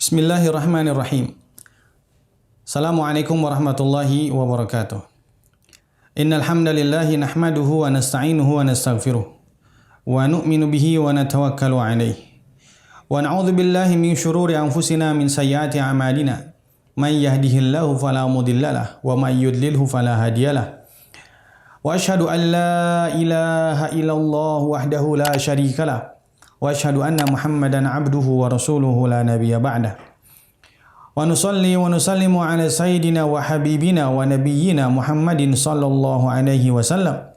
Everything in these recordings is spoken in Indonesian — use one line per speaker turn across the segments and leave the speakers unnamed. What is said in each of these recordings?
Bismillahirrahmanirrahim. Assalamualaikum warahmatullahi wabarakatuh. Innal hamdalillahi nahmaduhu wa nasta'inuhu wa nastaghfiruh wa nu'minu bihi wa natawakkalu alayh. Wa na'udzu billahi min syururi anfusina min sayyiati a'malina. May yahdihillahu fala mudhillalah wa may yudlilhu fala hadiyalah. Wa asyhadu an la ilaha illallah wahdahu la syarikalah. Wa asyhadu anna Muhammadan abduhu wa rasuluhu la nabiyya ba'dah. Wa nusalli wa nusallimu ala sayyidina wa habibina wa nabiyyina Muhammadin sallallahu alaihi wasallam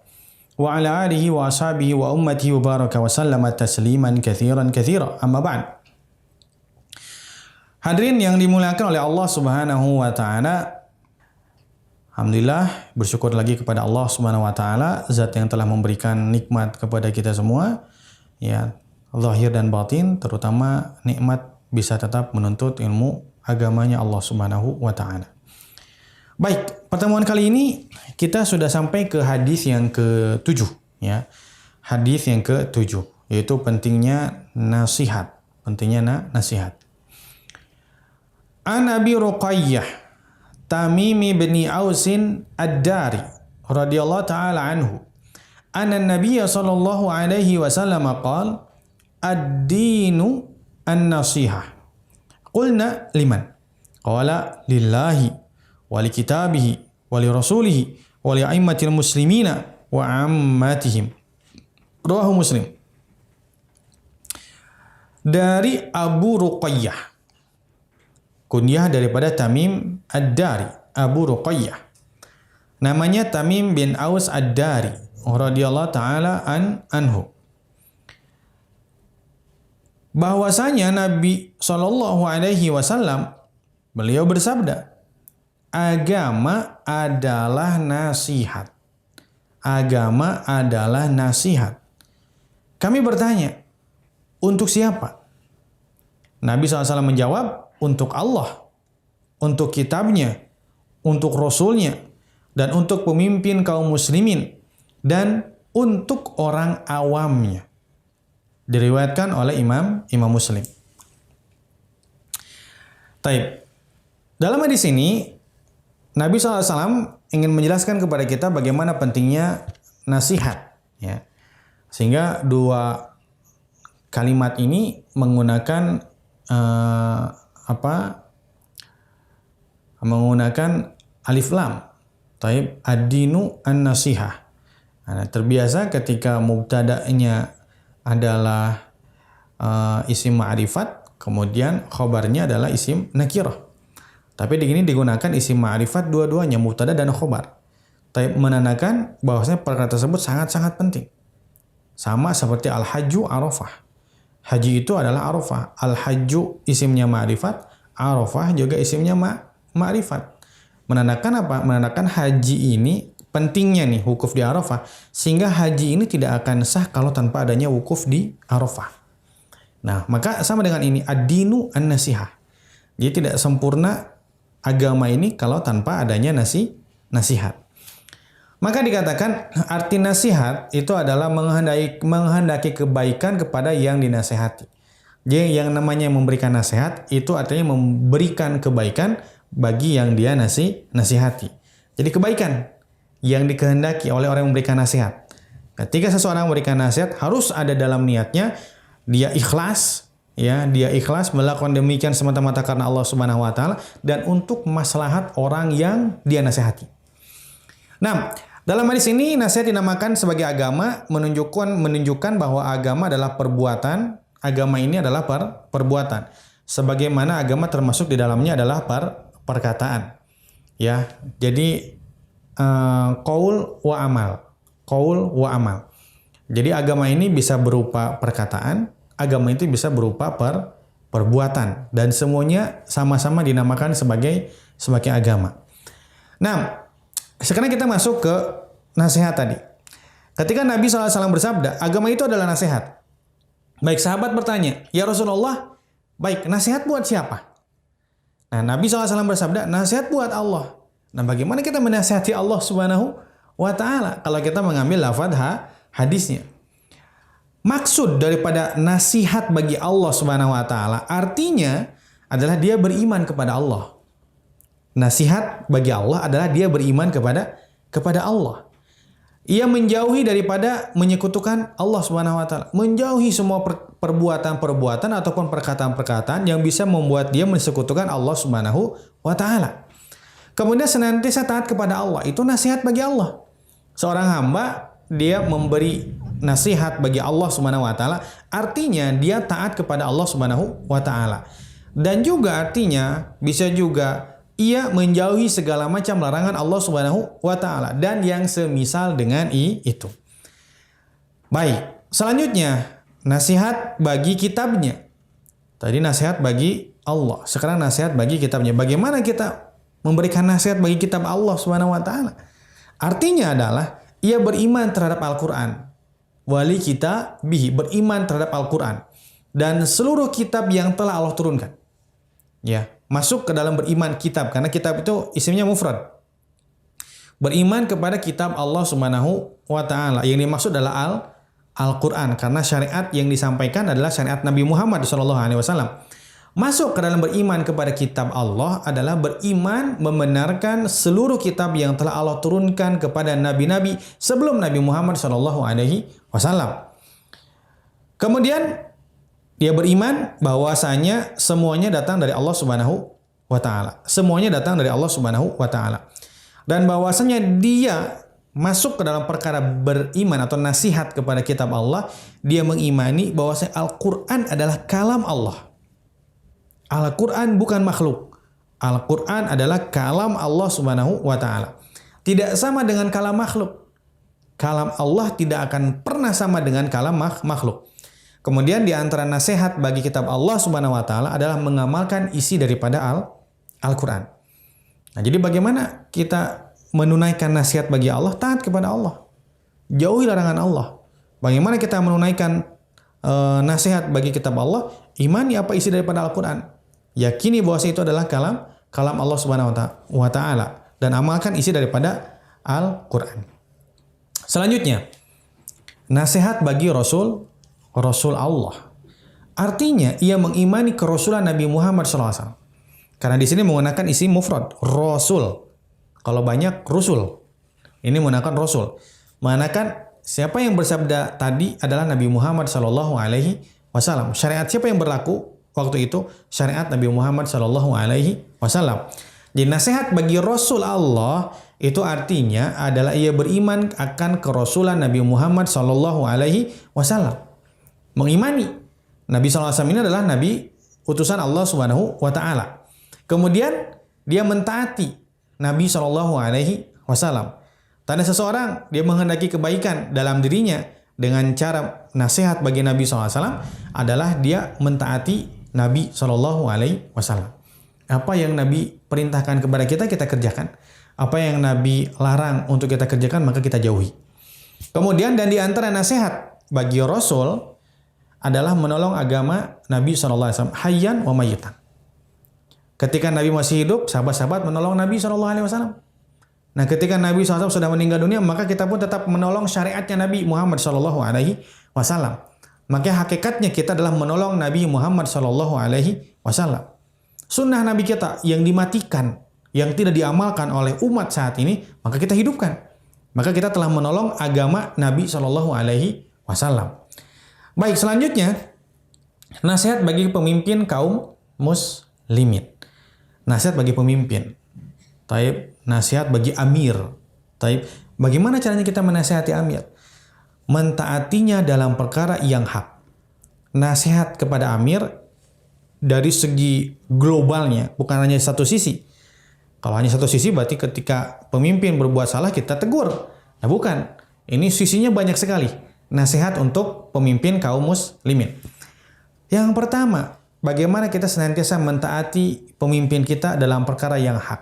wa ala alihi wa ashabihi wa ummatihi wa baraka wa sallama tasliman katsiran katsira. Amma ba'd. Hadirin yang dimuliakan oleh Allah Subhanahu wa taala, alhamdulillah bersyukur lagi kepada Allah Subhanahu wa taala, zat yang telah memberikan nikmat kepada kita semua, ya, zahir dan batin, terutama nikmat bisa tetap menuntut ilmu agamanya Allah Subhanahu wa taala. Baik, pertemuan kali ini kita sudah sampai ke hadis yang ke-7, ya. Hadis yang ke-7 yaitu pentingnya nasihat, nasihat. An Abi Ruqayyah Tamimi bin Ausin Ad-Dari radhiyallahu taala anhu, anna an-nabiy sallallahu alaihi wasallam qala ad-dinu an-nasihah. Qulna liman? Qala lillahi wa li kitabihi wa li rasulihi wa li a'immatil muslimina wa ammatihim. Rawahu Muslim. Dari Abu Ruqayyah, kunyah daripada Tamim Ad-Dari, Abu Ruqayyah. Namanya Tamim bin Aus Ad-Dari radhiyallahu taala anhu. Bahwasanya Nabi Shallallahu Alaihi Wasallam beliau bersabda, agama adalah nasihat. Agama adalah nasihat. Kami bertanya, untuk siapa? Nabi SAW menjawab, untuk Allah, untuk kitabnya, untuk rasulnya, dan untuk pemimpin kaum muslimin, dan untuk orang awamnya. Diriwayatkan oleh Imam Muslim. Taib. Dalam hadis ini, Nabi SAW ingin menjelaskan kepada kita bagaimana pentingnya nasihat, ya. Sehingga dua kalimat ini menggunakan menggunakan alif lam. Taib, ad-dinu an-nasihah. Nah, terbiasa ketika mubtada'nya adalah isim ma'rifat, kemudian khobarnya adalah isim nakirah. Tapi di sini digunakan isim ma'rifat dua-duanya, mubtada dan khobar. Tapi menandakan bahwasanya perkara tersebut sangat-sangat penting. Sama seperti al-hajju arafah. Haji itu adalah arafah. Al-hajju isimnya ma'rifat, arafah juga isimnya ma'rifat. Menandakan apa? Menandakan haji ini pentingnya nih wukuf di Arafah, sehingga haji ini tidak akan sah kalau tanpa adanya wukuf di Arafah. Nah, maka sama dengan ini, ad-dinu an-nasihah. Jadi tidak sempurna agama ini kalau tanpa adanya nasihat. Maka dikatakan arti nasihat itu adalah menghendaki kebaikan kepada yang dinasihati. Jadi yang namanya memberikan nasihat itu artinya memberikan kebaikan bagi yang dia nasihati. Jadi kebaikan yang dikehendaki oleh orang yang memberikan nasihat. Ketika seseorang memberikan nasihat, harus ada dalam niatnya dia ikhlas, ya, dia ikhlas melakukan demikian semata-mata karena Allah Subhanahu wa taala dan untuk maslahat orang yang dia nasihati. Nah, dalam hadis ini nasihat dinamakan sebagai agama, menunjukkan bahwa agama adalah perbuatan, agama ini adalah perbuatan. Sebagaimana agama termasuk di dalamnya adalah perkataan. Ya, jadi qaul wa amal. Jadi agama ini bisa berupa perkataan, agama itu bisa berupa perbuatan, dan semuanya sama-sama dinamakan sebagai agama. Nah, sekarang kita masuk ke nasihat tadi. Ketika Nabi SAW bersabda, agama itu adalah nasihat. Baik, sahabat bertanya, ya Rasulullah, baik, nasihat buat siapa? Nah, Nabi SAW bersabda, nasihat buat Allah. Nah, bagaimana kita menasihati Allah Subhanahu wa taala kalau kita mengambil lafaz hadisnya? Maksud daripada nasihat bagi Allah Subhanahu wa taala artinya adalah dia beriman kepada Allah. Nasihat bagi Allah adalah dia beriman kepada Allah. Ia menjauhi daripada menyekutukan Allah Subhanahu wa taala, menjauhi semua perbuatan-perbuatan ataupun perkataan-perkataan yang bisa membuat dia mensekutukan Allah Subhanahu wa taala. Kemudian senantiasa taat kepada Allah, itu nasihat bagi Allah. Seorang hamba dia memberi nasihat bagi Allah Subhanahu wa taala, artinya dia taat kepada Allah Subhanahu wa taala. Dan juga artinya bisa juga ia menjauhi segala macam larangan Allah Subhanahu wa taala dan yang semisal dengan itu. Baik, selanjutnya nasihat bagi kitabnya. Tadi nasihat bagi Allah, sekarang nasihat bagi kitabnya. Bagaimana kita memberikan nasihat bagi kitab Allah Subhanahu wa taala? Artinya adalah ia beriman terhadap Al-Qur'an. Wali kita bihi, beriman terhadap Al-Qur'an dan seluruh kitab yang telah Allah turunkan. Ya, masuk ke dalam beriman kitab, karena kitab itu isimnya mufrad. Beriman kepada kitab Allah Subhanahu wa taala. Yang dimaksud adalah Al-Qur'an, karena syariat yang disampaikan adalah syariat Nabi Muhammad SAW. Masuk ke dalam beriman kepada kitab Allah adalah beriman membenarkan seluruh kitab yang telah Allah turunkan kepada nabi-nabi sebelum Nabi Muhammad SAW. Kemudian dia beriman bahwasanya semuanya datang dari Allah Subhanahu wa taala. Semuanya datang dari Allah Subhanahu wa taala. Dan bahwasanya dia masuk ke dalam perkara beriman atau nasihat kepada kitab Allah, dia mengimani bahwasanya Al-Qur'an adalah kalam Allah. Al-Qur'an bukan makhluk. Al-Qur'an adalah kalam Allah Subhanahu wa taala. Tidak sama dengan kalam makhluk. Kalam Allah tidak akan pernah sama dengan kalam makhluk. Kemudian di antara nasihat bagi kitab Allah Subhanahu wa taala adalah mengamalkan isi daripada Al-Qur'an. Nah, jadi bagaimana kita menunaikan nasihat bagi Allah? Taat kepada Allah. Jauhi larangan Allah. Bagaimana kita menunaikan nasihat bagi kitab Allah? Imani apa isi daripada Al-Qur'an. Yakini bahwa itu adalah kalam Allah Subhanahu wa taala dan amalkan isi daripada Al-Qur'an. Selanjutnya, nasihat bagi Rasul Allah. Artinya ia mengimani kerasulan Nabi Muhammad SAW. Karena di sini menggunakan isi mufrad, Rasul. Kalau banyak, Rusul. Ini menggunakan Rasul. Menggunakan siapa yang bersabda tadi adalah Nabi Muhammad SAW. Syariat siapa yang berlaku waktu itu? Syariat Nabi Muhammad SAW. Jadi nasihat bagi Rasul Allah itu artinya adalah ia beriman akan kerasulan Nabi Muhammad SAW. Mengimani Nabi SAW ini adalah Nabi utusan Allah Subhanahu wa taala. Kemudian dia mentaati Nabi SAW. Tanda seseorang dia menghendaki kebaikan dalam dirinya dengan cara nasihat bagi Nabi SAW adalah dia mentaati Nabi SAW. Apa yang Nabi perintahkan kepada kita, kita kerjakan. Apa yang Nabi larang untuk kita kerjakan, maka kita jauhi. Kemudian dan di antara nasihat bagi Rasul adalah menolong agama Nabi SAW, hayyan wa mayyitan. Ketika Nabi masih hidup, sahabat-sahabat menolong Nabi SAW. Nah, ketika Nabi SAW sudah meninggal dunia, maka kita pun tetap menolong syariatnya Nabi Muhammad SAW. Maka hakikatnya kita adalah menolong Nabi Muhammad SAW. Sunnah Nabi kita yang dimatikan, yang tidak diamalkan oleh umat saat ini, maka kita hidupkan. Maka kita telah menolong agama Nabi SAW. Baik, selanjutnya nasihat bagi pemimpin kaum muslimin. Nasihat bagi pemimpin. Taib, nasihat bagi amir. Taib, bagaimana caranya kita menasihati amir? Mentaatinya dalam perkara yang hak. Nasihat kepada amir dari segi globalnya, bukan hanya satu sisi. Kalau hanya satu sisi berarti ketika pemimpin berbuat salah kita tegur. Nah, bukan. Ini sisinya banyak sekali. Nasihat untuk pemimpin kaum muslimin. Yang pertama, bagaimana kita senantiasa mentaati pemimpin kita dalam perkara yang hak.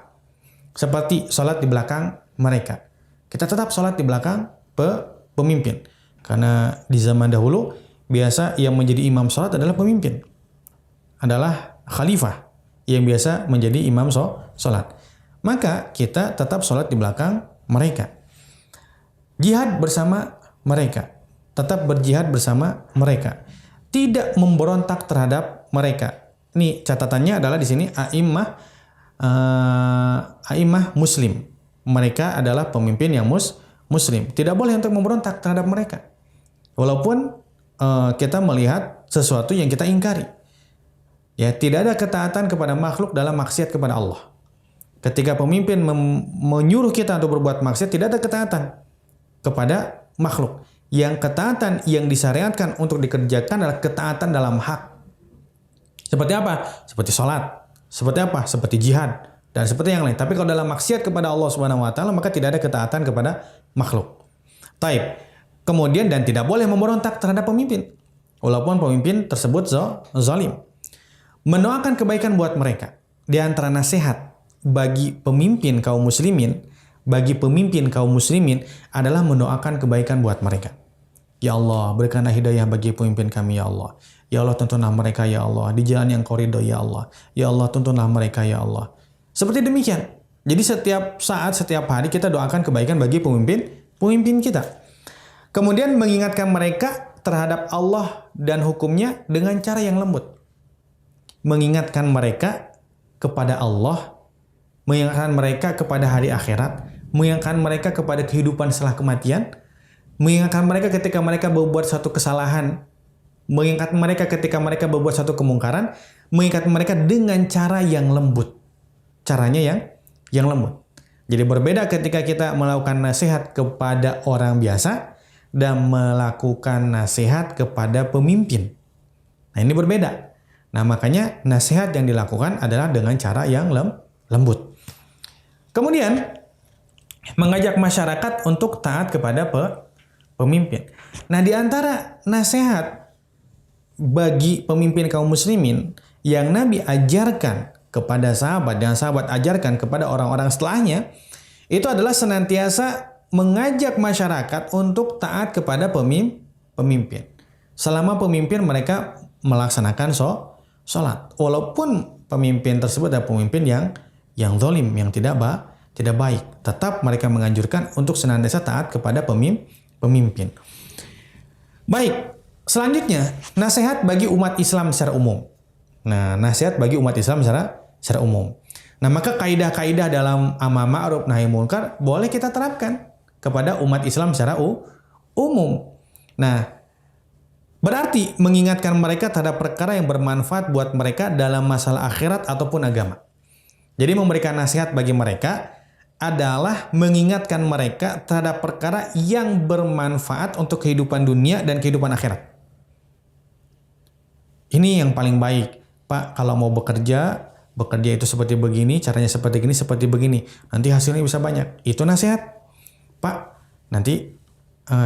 Seperti sholat di belakang mereka. Kita tetap sholat di belakang pemimpin. Karena di zaman dahulu, biasa yang menjadi imam sholat adalah pemimpin. Adalah khalifah yang biasa menjadi imam sholat. Maka kita tetap sholat di belakang mereka. Jihad bersama mereka. Tetap berjihad bersama mereka. Tidak memberontak terhadap mereka. Ini catatannya adalah di sini a'immah muslim. Mereka adalah pemimpin yang muslim. Tidak boleh untuk memberontak terhadap mereka. Walaupun kita melihat sesuatu yang kita ingkari. Ya, tidak ada ketaatan kepada makhluk dalam maksiat kepada Allah. Ketika pemimpin menyuruh kita untuk berbuat maksiat, tidak ada ketaatan kepada makhluk. Yang ketaatan yang disyariatkan untuk dikerjakan adalah ketaatan dalam hak. Seperti apa? Seperti sholat. Seperti apa? Seperti jihad. Dan seperti yang lain. Tapi kalau dalam maksiat kepada Allah Subhanahu wa Ta'ala, maka tidak ada ketaatan kepada makhluk. Taib. Kemudian dan tidak boleh memberontak terhadap pemimpin. Walaupun pemimpin tersebut zalim. Mendoakan kebaikan buat mereka. Di antara nasihat bagi pemimpin kaum muslimin adalah mendoakan kebaikan buat mereka. Ya Allah, berikanlah hidayah bagi pemimpin kami ya Allah. Ya Allah, tuntunlah mereka ya Allah di jalan yang Kau ridho ya Allah. Ya Allah, tuntunlah mereka ya Allah. Seperti demikian. Jadi setiap saat, setiap hari kita doakan kebaikan bagi pemimpin kita. Kemudian mengingatkan mereka terhadap Allah dan hukumnya dengan cara yang lembut. Mengingatkan mereka kepada Allah, mengingatkan mereka kepada hari akhirat, mengingatkan mereka kepada kehidupan setelah kematian, mengingatkan mereka ketika mereka berbuat satu kesalahan, mengingatkan mereka ketika mereka berbuat satu kemungkaran, mengingatkan mereka dengan cara yang lembut. Caranya yang lembut. Jadi berbeda ketika kita melakukan nasihat kepada orang biasa dan melakukan nasihat kepada pemimpin. Nah, ini berbeda. Nah, makanya nasihat yang dilakukan adalah dengan cara yang lembut. Kemudian, mengajak masyarakat untuk taat kepada pemimpin. Nah, di antara nasihat bagi pemimpin kaum muslimin yang Nabi ajarkan kepada sahabat dan sahabat ajarkan kepada orang-orang setelahnya, itu adalah senantiasa mengajak masyarakat untuk taat kepada pemimpin. Selama pemimpin mereka melaksanakan sholat. Walaupun pemimpin tersebut adalah pemimpin yang zalim, yang tidak baik. Tetap mereka menganjurkan untuk senantiasa taat kepada pemimpin. Baik, selanjutnya nasihat bagi umat Islam secara umum. Nah, nasihat bagi umat Islam secara umum. Nah, maka kaidah-kaidah dalam amar ma'ruf nahi munkar boleh kita terapkan kepada umat Islam secara umum. Nah, berarti mengingatkan mereka terhadap perkara yang bermanfaat buat mereka dalam masalah akhirat ataupun agama. Jadi memberikan nasihat bagi mereka adalah mengingatkan mereka terhadap perkara yang bermanfaat untuk kehidupan dunia dan kehidupan akhirat. Ini yang paling baik. Pak, kalau mau bekerja itu seperti begini, caranya seperti begini. Nanti hasilnya bisa banyak. Itu nasihat. Pak, nanti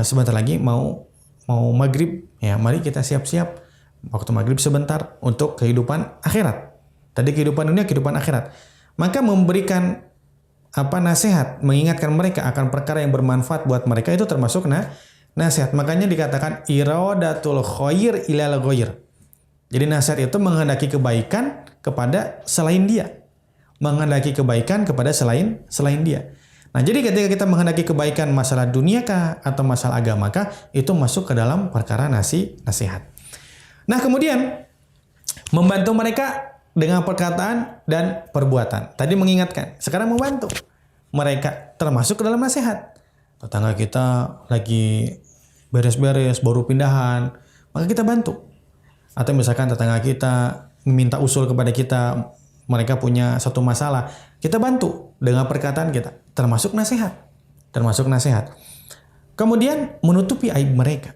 sebentar lagi mau maghrib, ya mari kita siap-siap waktu maghrib sebentar untuk kehidupan akhirat. Tadi kehidupan dunia, kehidupan akhirat. Maka memberikan nasihat, mengingatkan mereka akan perkara yang bermanfaat buat mereka itu termasuk nasihat. Makanya dikatakan iradatul khair ilal ghair. Jadi nasihat itu menghendaki kebaikan kepada selain dia. Menghendaki kebaikan kepada selain dia. Nah, jadi ketika kita menghendaki kebaikan masalah dunia kah atau masalah agama kah, itu masuk ke dalam perkara nasihat. Nah, kemudian membantu mereka dengan perkataan dan perbuatan. Tadi mengingatkan, sekarang membantu mereka termasuk ke dalam nasihat. Tetangga kita lagi beres-beres, baru pindahan, maka kita bantu. Atau misalkan tetangga kita meminta usul kepada kita, mereka punya satu masalah, kita bantu dengan perkataan kita, termasuk nasihat. Kemudian menutupi aib mereka.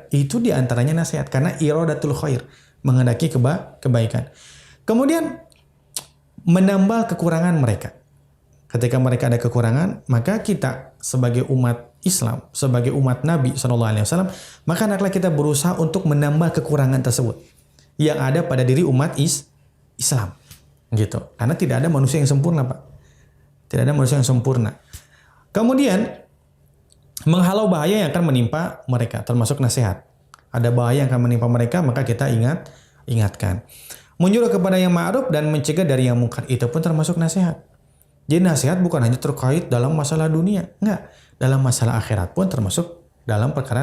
Itu diantaranya nasihat, karena iradatul khair, menghendaki kebaikan. Kemudian menambal kekurangan mereka. Ketika mereka ada kekurangan, maka kita sebagai umat Islam, sebagai umat Nabi SAW, maka hendaklah kita berusaha untuk menambah kekurangan tersebut yang ada pada diri umat Islam, gitu. Karena tidak ada manusia yang sempurna, Pak. Tidak ada manusia yang sempurna. Kemudian menghalau bahaya yang akan menimpa mereka, termasuk nasihat. Ada bahaya yang akan menimpa mereka, maka kita ingatkan. Menyuruh kepada yang ma'ruf dan mencegah dari yang munkar, itu pun termasuk nasihat. Jadi nasihat bukan hanya terkait dalam masalah dunia, enggak. Dalam masalah akhirat pun termasuk dalam perkara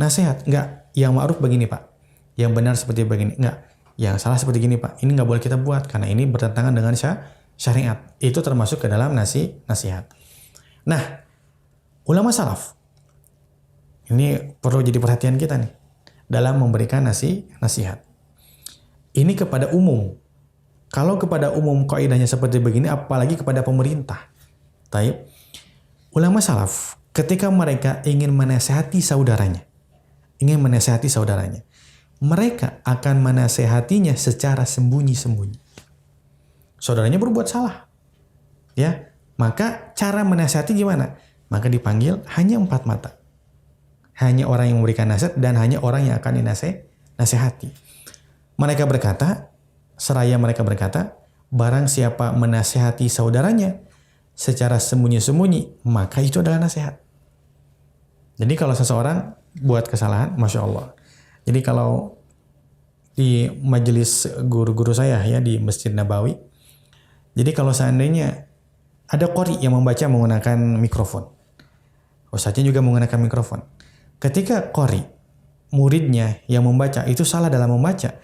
nasihat. Enggak, yang ma'ruf begini, Pak. yang benar seperti begini. Enggak, yang salah seperti gini Pak. Ini nggak boleh kita buat karena ini bertentangan dengan syariat. Itu termasuk ke dalam nasihat. Nah, ulama salaf ini perlu jadi perhatian kita nih dalam memberikan nasihat. Ini kepada umum. Kalau kepada umum kaidahnya seperti begini, apalagi kepada pemerintah. Taib. Ulama salaf ketika mereka ingin menasihati saudaranya, mereka akan menasihatinya secara sembunyi-sembunyi. Saudaranya berbuat salah, ya, maka cara menasihati gimana? Maka dipanggil hanya 4 mata, hanya orang yang memberikan nasihat dan hanya orang yang akan dinasihati. Seraya mereka berkata, barang siapa menasihati saudaranya secara sembunyi-sembunyi, maka itu adalah nasihat. Jadi kalau seseorang buat kesalahan, Masya Allah. Jadi kalau di majelis guru-guru saya ya di Masjid Nabawi, jadi kalau seandainya ada qori yang membaca menggunakan mikrofon, ustadznya juga menggunakan mikrofon. Ketika qori, muridnya yang membaca itu salah dalam membaca,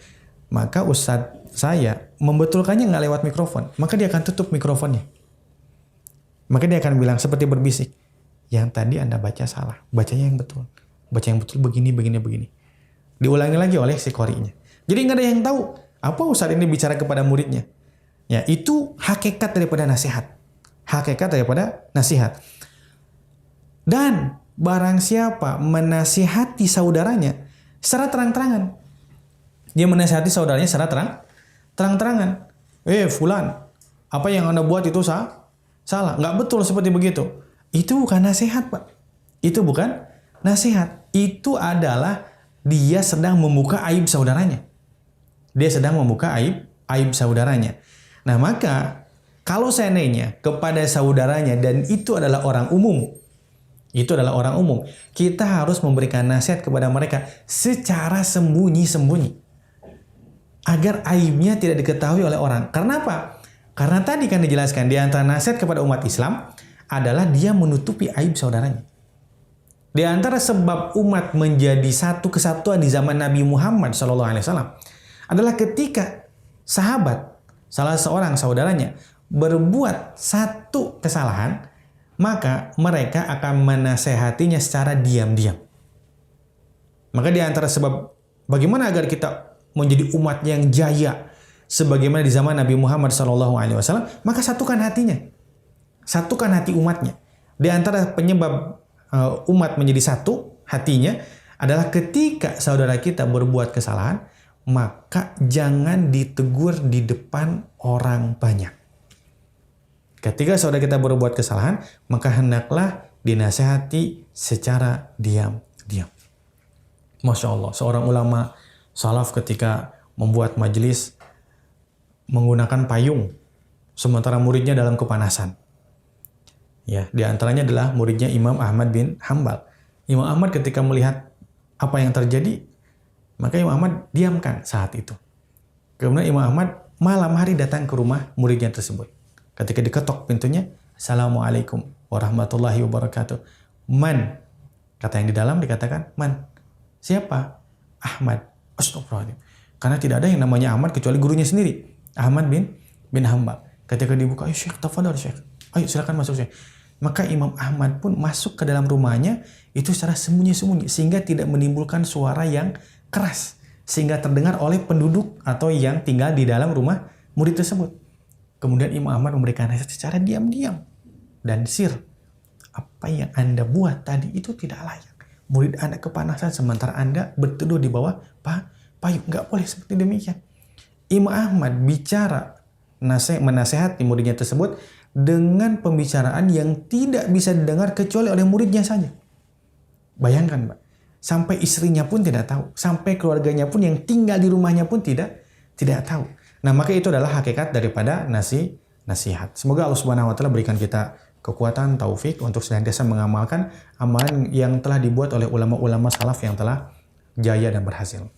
maka ustadz saya membetulkannya nggak lewat mikrofon, maka dia akan tutup mikrofonnya. Maka dia akan bilang seperti berbisik, yang tadi Anda baca salah, bacanya yang betul. Baca yang betul begini. Diulangi lagi oleh si qori'nya. Jadi nggak ada yang tahu apa ustadz ini bicara kepada muridnya. Ya, itu hakikat daripada nasihat. Dan barang siapa menasihati saudaranya secara terang-terangan. Dia menasihati saudaranya secara terang-terangan. Fulan, apa yang Anda buat itu salah. Nggak betul seperti begitu. Itu bukan nasihat, Pak. Itu bukan nasihat. Itu adalah dia sedang membuka aib saudaranya. Nah, maka kalau seandainya kepada saudaranya dan itu adalah orang umum, kita harus memberikan nasihat kepada mereka secara sembunyi-sembunyi. Agar aibnya tidak diketahui oleh orang. Karena apa? Karena tadi kan dijelaskan di antara nasihat kepada umat Islam adalah dia menutupi aib saudaranya. Di antara sebab umat menjadi satu kesatuan di zaman Nabi Muhammad SAW adalah ketika sahabat, salah seorang saudaranya berbuat satu kesalahan, maka mereka akan menasehatinya secara diam-diam. Maka di antara sebab bagaimana agar kita menjadi umat yang jaya sebagaimana di zaman Nabi Muhammad SAW, maka satukan hatinya, satukan hati umatnya. Di antara penyebab umat menjadi satu hatinya adalah ketika saudara kita berbuat kesalahan, maka jangan ditegur di depan orang banyak. Ketika saudara kita berbuat kesalahan, maka hendaklah dinasihati secara diam-diam. Masya Allah, seorang ulama salaf ketika membuat majelis menggunakan payung sementara muridnya dalam kepanasan. Ya, di antaranya adalah muridnya Imam Ahmad bin Hambal. Imam Ahmad ketika melihat apa yang terjadi, maka Imam Ahmad diamkan saat itu. Kemudian Imam Ahmad malam hari datang ke rumah muridnya tersebut. Ketika diketok pintunya, Assalamualaikum warahmatullahi wabarakatuh. Man, kata yang di dalam dikatakan, man. Siapa? Ahmad. Astagfirullahaladzim. Karena tidak ada yang namanya Ahmad kecuali gurunya sendiri. Ahmad bin Hambal. Ketika dibuka, ayo Syekh, tafadhol Syekh. Ayo silakan masuk Syekh. Maka Imam Ahmad pun masuk ke dalam rumahnya itu secara sembunyi-sembunyi. Sehingga tidak menimbulkan suara yang keras. Sehingga terdengar oleh penduduk atau yang tinggal di dalam rumah murid tersebut. Kemudian Imam Ahmad memberikan nasihat secara diam-diam. Dan sir, apa yang Anda buat tadi itu tidak layak. Murid Anda kepanasan sementara Anda berteduh di bawah payung. Nggak boleh seperti demikian. Imam Ahmad bicara menasehati muridnya tersebut dengan pembicaraan yang tidak bisa didengar kecuali oleh muridnya saja. Bayangkan, Pak. Sampai istrinya pun tidak tahu. Sampai keluarganya pun yang tinggal di rumahnya pun tidak tahu. Nah, maka itu adalah hakikat daripada nasihat. Semoga Allah Subhanahu wa taala berikan kita kekuatan, taufik untuk senantiasa mengamalkan amalan yang telah dibuat oleh ulama-ulama salaf yang telah jaya dan berhasil.